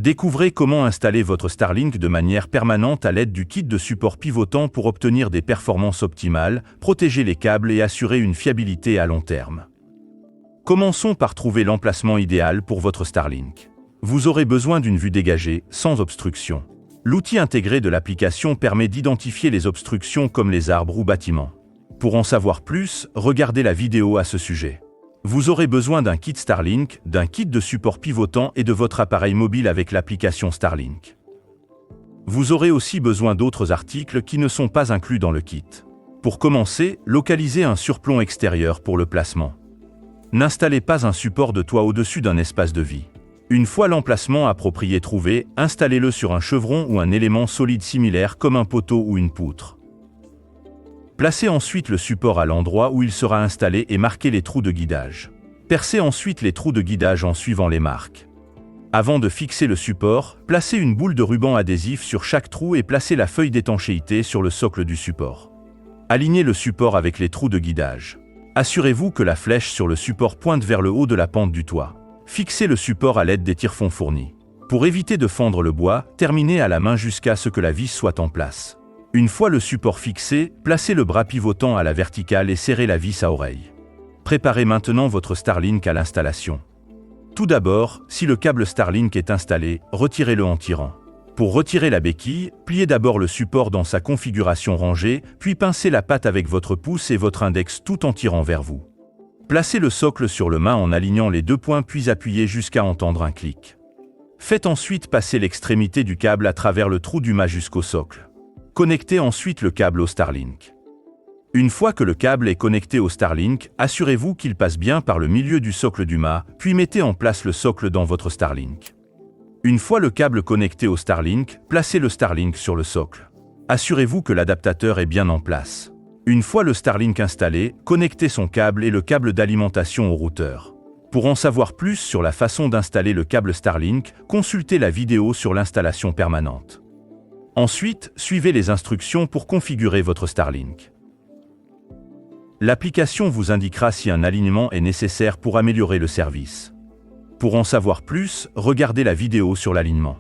Découvrez comment installer votre Starlink de manière permanente à l'aide du kit de support pivotant pour obtenir des performances optimales, protéger les câbles et assurer une fiabilité à long terme. Commençons par trouver l'emplacement idéal pour votre Starlink. Vous aurez besoin d'une vue dégagée, sans obstruction. L'outil intégré de l'application permet d'identifier les obstructions comme les arbres ou bâtiments. Pour en savoir plus, regardez la vidéo à ce sujet. Vous aurez besoin d'un kit Starlink, d'un kit de support pivotant et de votre appareil mobile avec l'application Starlink. Vous aurez aussi besoin d'autres articles qui ne sont pas inclus dans le kit. Pour commencer, localisez un surplomb extérieur pour le placement. N'installez pas un support de toit au-dessus d'un espace de vie. Une fois l'emplacement approprié trouvé, installez-le sur un chevron ou un élément solide similaire comme un poteau ou une poutre. Placez ensuite le support à l'endroit où il sera installé et marquez les trous de guidage. Percez ensuite les trous de guidage en suivant les marques. Avant de fixer le support, placez une boule de ruban adhésif sur chaque trou et placez la feuille d'étanchéité sur le socle du support. Alignez le support avec les trous de guidage. Assurez-vous que la flèche sur le support pointe vers le haut de la pente du toit. Fixez le support à l'aide des tire-fonds fournis. Pour éviter de fendre le bois, terminez à la main jusqu'à ce que la vis soit en place. Une fois le support fixé, placez le bras pivotant à la verticale et serrez la vis à oreille. Préparez maintenant votre Starlink à l'installation. Tout d'abord, si le câble Starlink est installé, retirez-le en tirant. Pour retirer la béquille, pliez d'abord le support dans sa configuration rangée, puis pincez la patte avec votre pouce et votre index tout en tirant vers vous. Placez le socle sur le mât en alignant les deux points puis appuyez jusqu'à entendre un clic. Faites ensuite passer l'extrémité du câble à travers le trou du mât jusqu'au socle. Connectez ensuite le câble au Starlink. Une fois que le câble est connecté au Starlink, assurez-vous qu'il passe bien par le milieu du socle du mât, puis mettez en place le socle dans votre Starlink. Une fois le câble connecté au Starlink, placez le Starlink sur le socle. Assurez-vous que l'adaptateur est bien en place. Une fois le Starlink installé, connectez son câble et le câble d'alimentation au routeur. Pour en savoir plus sur la façon d'installer le câble Starlink, consultez la vidéo sur l'installation permanente. Ensuite, suivez les instructions pour configurer votre Starlink. L'application vous indiquera si un alignement est nécessaire pour améliorer le service. Pour en savoir plus, regardez la vidéo sur l'alignement.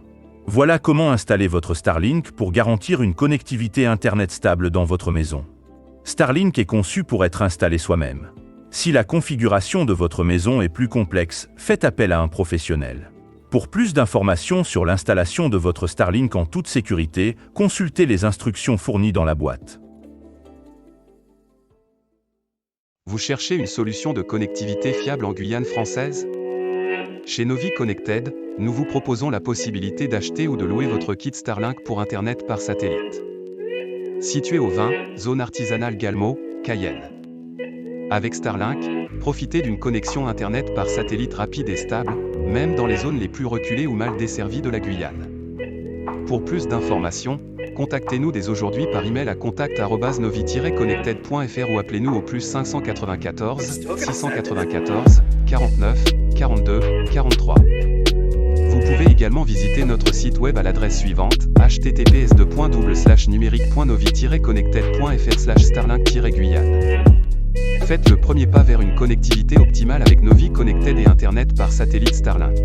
Voilà comment installer votre Starlink pour garantir une connectivité Internet stable dans votre maison. Starlink est conçu pour être installé soi-même. Si la configuration de votre maison est plus complexe, faites appel à un professionnel. Pour plus d'informations sur l'installation de votre Starlink en toute sécurité, consultez les instructions fournies dans la boîte. Vous cherchez une solution de connectivité fiable en Guyane française ? Chez Novi Connected, nous vous proposons la possibilité d'acheter ou de louer votre kit Starlink pour Internet par satellite. Situé au 20, zone artisanale Galmo, Cayenne. Avec Starlink, profitez d'une connexion Internet par satellite rapide et stable, même dans les zones les plus reculées ou mal desservies de la Guyane. Pour plus d'informations, contactez-nous dès aujourd'hui par email à contact@novi-connected.fr ou appelez-nous au plus 594 694 49 42 43. Vous pouvez également visiter notre site web à l'adresse suivante, https://numérique.novi-connected.fr/starlink-guyane. Faites le premier pas vers une connectivité optimale avec Novi Connected et Internet par satellite Starlink.